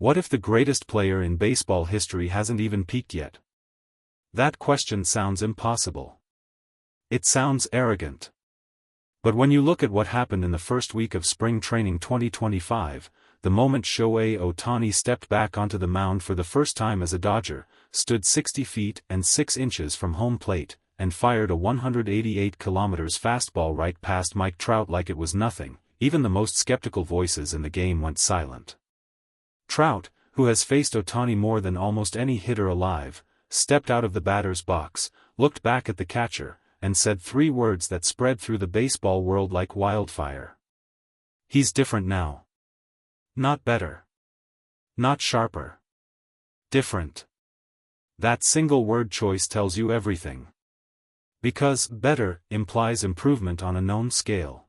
What if the greatest player in baseball history hasn't even peaked yet? That question sounds impossible. It sounds arrogant. But when you look at what happened in the first week of spring training 2025, the moment Shohei Ohtani stepped back onto the mound for the first time as a Dodger, stood 60 feet and 6 inches from home plate, and fired a 188 km fastball right past Mike Trout like it was nothing, even the most skeptical voices in the game went silent. Trout, who has faced Ohtani more than almost any hitter alive, stepped out of the batter's box, looked back at the catcher, and said 3 words that spread through the baseball world like wildfire. He's different now. Not better. Not sharper. Different. That single word choice tells you everything. Because better implies improvement on a known scale.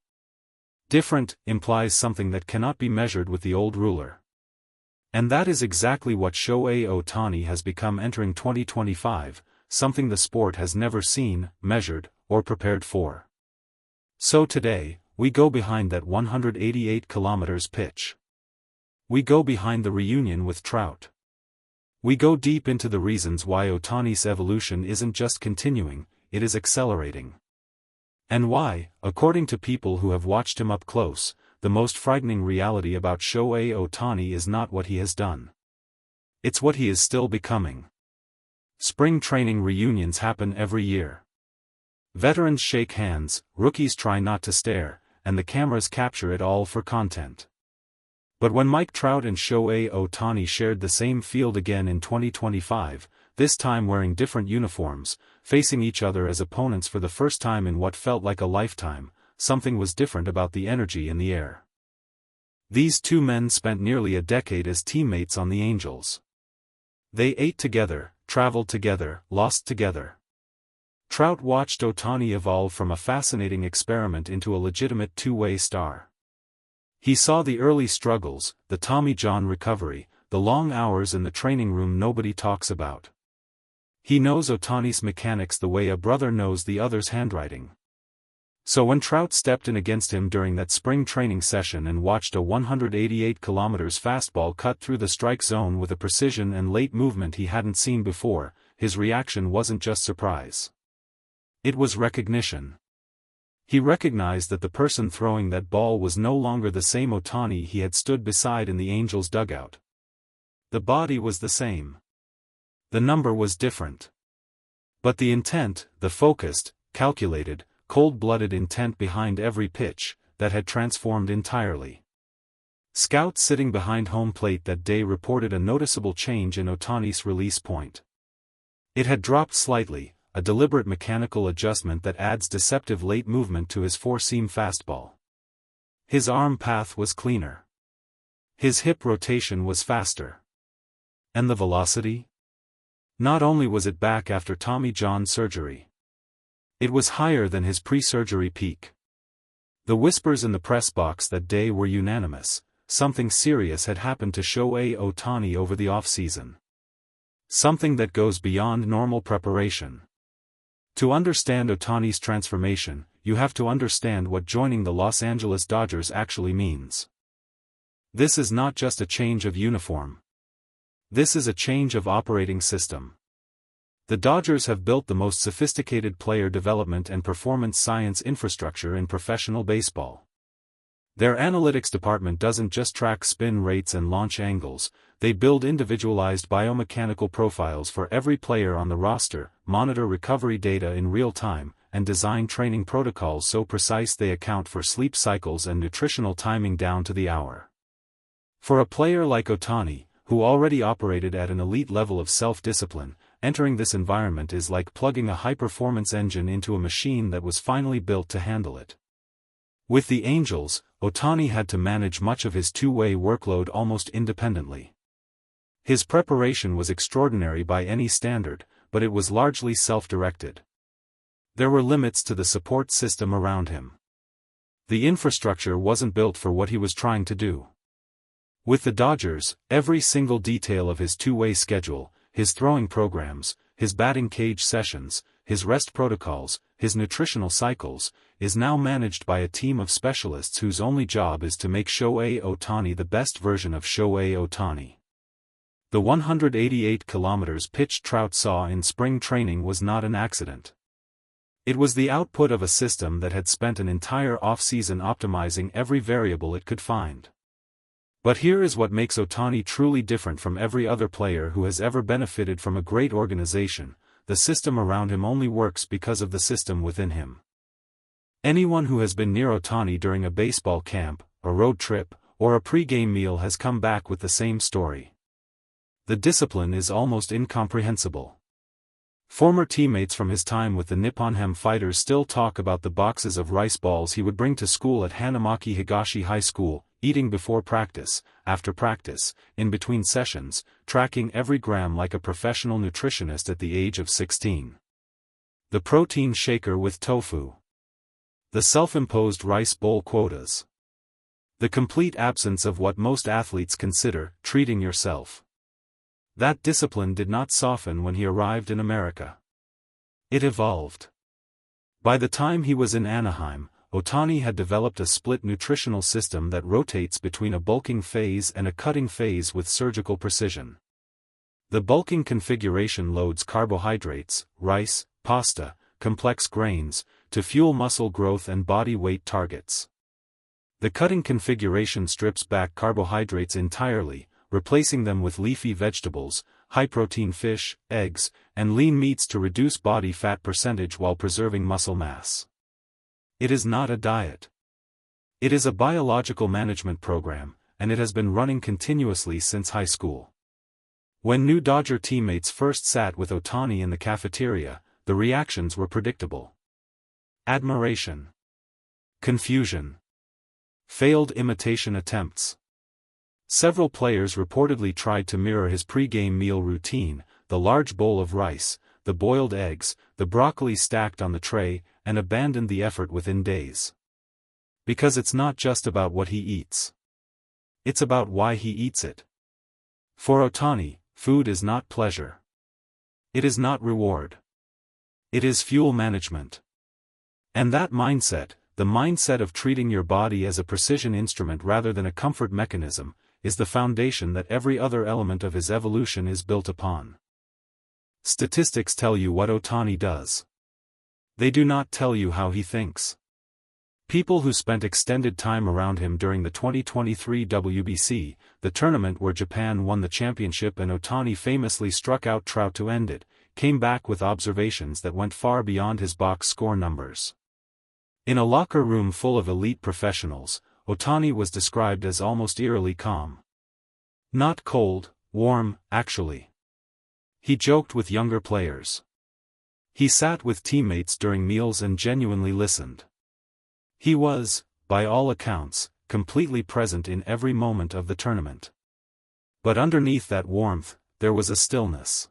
Different implies something that cannot be measured with the old ruler. And that is exactly what Shohei Ohtani has become entering 2025, something the sport has never seen, measured, or prepared for. So today, we go behind that 188 km pitch. We go behind the reunion with Trout. We go deep into the reasons why Ohtani's evolution isn't just continuing, it is accelerating. And why, according to people who have watched him up close, the most frightening reality about Shohei Ohtani is not what he has done. It's what he is still becoming. Spring training reunions happen every year. Veterans shake hands, rookies try not to stare, and the cameras capture it all for content. But when Mike Trout and Shohei Ohtani shared the same field again in 2025, this time wearing different uniforms, facing each other as opponents for the first time in what felt like a lifetime, something was different about the energy in the air. These two men spent nearly a decade as teammates on the Angels. They ate together, traveled together, lost together. Trout watched Ohtani evolve from a fascinating experiment into a legitimate two-way star. He saw the early struggles, the Tommy John recovery, the long hours in the training room nobody talks about. He knows Ohtani's mechanics the way a brother knows the other's handwriting. So when Trout stepped in against him during that spring training session and watched a 188 km fastball cut through the strike zone with a precision and late movement he hadn't seen before, his reaction wasn't just surprise. It was recognition. He recognized that the person throwing that ball was no longer the same Ohtani he had stood beside in the Angels' dugout. The body was the same. The number was different. But the intent, the focused, calculated, cold-blooded intent behind every pitch, that had transformed entirely. Scouts sitting behind home plate that day reported a noticeable change in Ohtani's release point. It had dropped slightly, a deliberate mechanical adjustment that adds deceptive late movement to his four-seam fastball. His arm path was cleaner. His hip rotation was faster. And the velocity? Not only was it back after Tommy John surgery. It was higher than his pre-surgery peak. The whispers in the press box that day were unanimous, something serious had happened to Shohei Ohtani over the offseason. Something that goes beyond normal preparation. To understand Ohtani's transformation, you have to understand what joining the Los Angeles Dodgers actually means. This is not just a change of uniform. This is a change of operating system. The Dodgers have built the most sophisticated player development and performance science infrastructure in professional baseball. Their analytics department doesn't just track spin rates and launch angles, they build individualized biomechanical profiles for every player on the roster, monitor recovery data in real time, and design training protocols so precise they account for sleep cycles and nutritional timing down to the hour. For a player like Ohtani, who already operated at an elite level of self-discipline, entering this environment is like plugging a high-performance engine into a machine that was finally built to handle it. With the Angels, Ohtani had to manage much of his two-way workload almost independently. His preparation was extraordinary by any standard, but it was largely self-directed. There were limits to the support system around him. The infrastructure wasn't built for what he was trying to do. With the Dodgers, every single detail of his two-way schedule, his throwing programs, his batting cage sessions, his rest protocols, his nutritional cycles, is now managed by a team of specialists whose only job is to make Shohei Ohtani the best version of Shohei Ohtani. The 188 kilometers pitch Trout saw in spring training was not an accident. It was the output of a system that had spent an entire off-season optimizing every variable it could find. But here is what makes Ohtani truly different from every other player who has ever benefited from a great organization: the system around him only works because of the system within him. Anyone who has been near Ohtani during a baseball camp, a road trip, or a pre-game meal has come back with the same story. The discipline is almost incomprehensible. Former teammates from his time with the Nippon Hem Fighters still talk about the boxes of rice balls he would bring to school at Hanamaki Higashi High School, eating before practice, after practice, in between sessions, tracking every gram like a professional nutritionist at the age of 16. The protein shaker with tofu. The self-imposed rice bowl quotas. The complete absence of what most athletes consider treating yourself. That discipline did not soften when he arrived in America. It evolved. By the time he was in Anaheim, Ohtani had developed a split nutritional system that rotates between a bulking phase and a cutting phase with surgical precision. The bulking configuration loads carbohydrates, rice, pasta, complex grains, to fuel muscle growth and body weight targets. The cutting configuration strips back carbohydrates entirely, replacing them with leafy vegetables, high-protein fish, eggs, and lean meats to reduce body fat percentage while preserving muscle mass. It is not a diet. It is a biological management program, and it has been running continuously since high school. When new Dodger teammates first sat with Ohtani in the cafeteria, the reactions were predictable. Admiration. Confusion. Failed imitation attempts. Several players reportedly tried to mirror his pre-game meal routine: the large bowl of rice, the boiled eggs, the broccoli stacked on the tray, and abandoned the effort within days. Because it's not just about what he eats. It's about why he eats it. For Ohtani, food is not pleasure. It is not reward. It is fuel management. And that mindset, the mindset of treating your body as a precision instrument rather than a comfort mechanism, is the foundation that every other element of his evolution is built upon. Statistics tell you what Ohtani does. They do not tell you how he thinks. People who spent extended time around him during the 2023 WBC, the tournament where Japan won the championship and Ohtani famously struck out Trout to end it, came back with observations that went far beyond his box score numbers. In a locker room full of elite professionals, Ohtani was described as almost eerily calm. Not cold, warm, actually. He joked with younger players. He sat with teammates during meals and genuinely listened. He was, by all accounts, completely present in every moment of the tournament. But underneath that warmth, there was a stillness.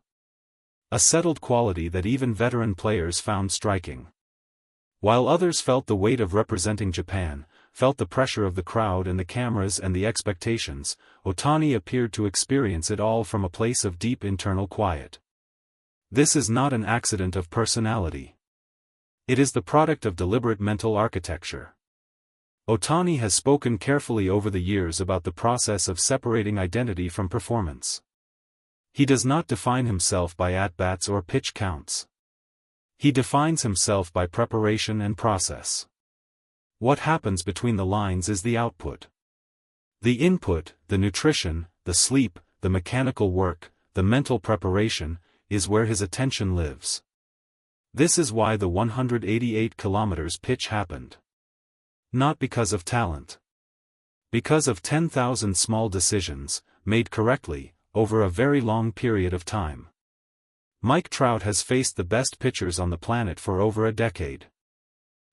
A settled quality that even veteran players found striking. While others felt the weight of representing Japan, felt the pressure of the crowd and the cameras and the expectations, Ohtani appeared to experience it all from a place of deep internal quiet. This is not an accident of personality. It is the product of deliberate mental architecture. Ohtani has spoken carefully over the years about the process of separating identity from performance. He does not define himself by at-bats or pitch counts. He defines himself by preparation and process. What happens between the lines is the output. The input, the nutrition, the sleep, the mechanical work, the mental preparation, is where his attention lives. This is why the 188 kilometers pitch happened. Not because of talent. Because of 10,000 small decisions, made correctly, over a very long period of time. Mike Trout has faced the best pitchers on the planet for over a decade.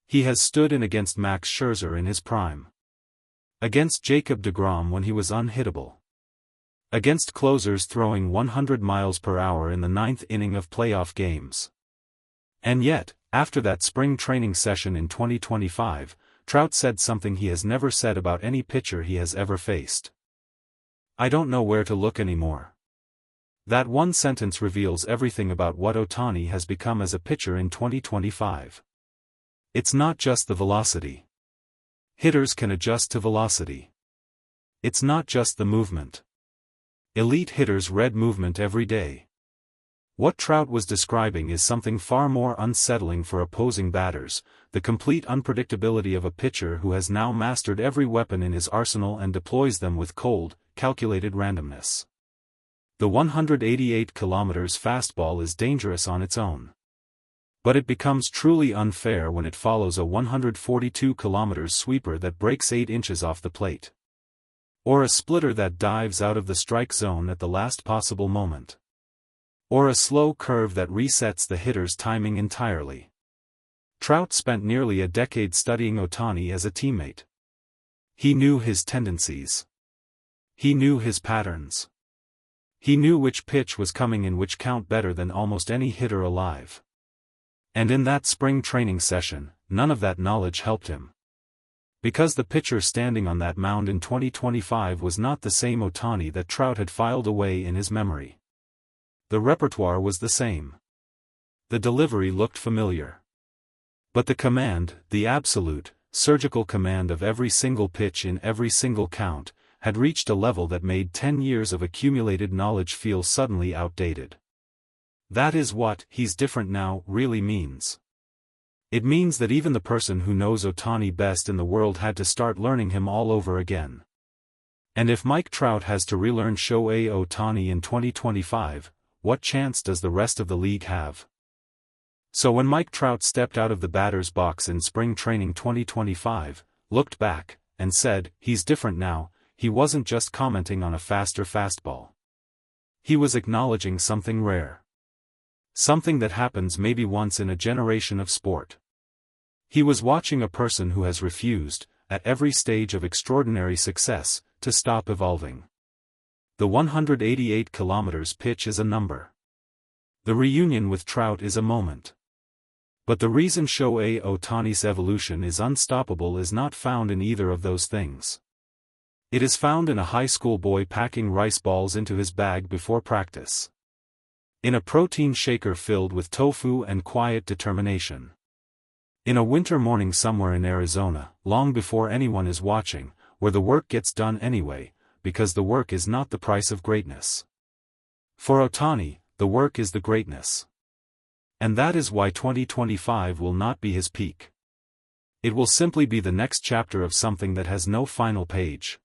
He has stood in against Max Scherzer in his prime. Against Jacob deGrom when he was unhittable. Against closers throwing 100 miles per hour in the ninth inning of playoff games. And yet, after that spring training session in 2025, Trout said something he has never said about any pitcher he has ever faced. "I don't know where to look anymore." That one sentence reveals everything about what Ohtani has become as a pitcher in 2025. It's not just the velocity. Hitters can adjust to velocity. It's not just the movement. Elite hitters read movement every day. What Trout was describing is something far more unsettling for opposing batters, the complete unpredictability of a pitcher who has now mastered every weapon in his arsenal and deploys them with cold, calculated randomness. The 188 km fastball is dangerous on its own. But it becomes truly unfair when it follows a 142 km sweeper that breaks 8 inches off the plate. Or a splitter that dives out of the strike zone at the last possible moment. Or a slow curve that resets the hitter's timing entirely. Trout spent nearly a decade studying Ohtani as a teammate. He knew his tendencies. He knew his patterns. He knew which pitch was coming in which count better than almost any hitter alive. And in that spring training session, none of that knowledge helped him. Because the pitcher standing on that mound in 2025 was not the same Ohtani that Trout had filed away in his memory. The repertoire was the same. The delivery looked familiar. But the command, the absolute, surgical command of every single pitch in every single count, had reached a level that made 10 years of accumulated knowledge feel suddenly outdated. That is what "he's different now" really means. It means that even the person who knows Ohtani best in the world had to start learning him all over again. And if Mike Trout has to relearn Shohei Ohtani in 2025, what chance does the rest of the league have? So when Mike Trout stepped out of the batter's box in spring training 2025, looked back, and said, "He's different now," he wasn't just commenting on a faster fastball. He was acknowledging something rare. Something that happens maybe once in a generation of sport. He was watching a person who has refused, at every stage of extraordinary success, to stop evolving. The 188 km pitch is a number. The reunion with Trout is a moment. But the reason Shohei Ohtani's evolution is unstoppable is not found in either of those things. It is found in a high school boy packing rice balls into his bag before practice. In a protein shaker filled with tofu and quiet determination. In a winter morning somewhere in Arizona, long before anyone is watching, where the work gets done anyway, because the work is not the price of greatness. For Ohtani, the work is the greatness. And that is why 2025 will not be his peak. It will simply be the next chapter of something that has no final page.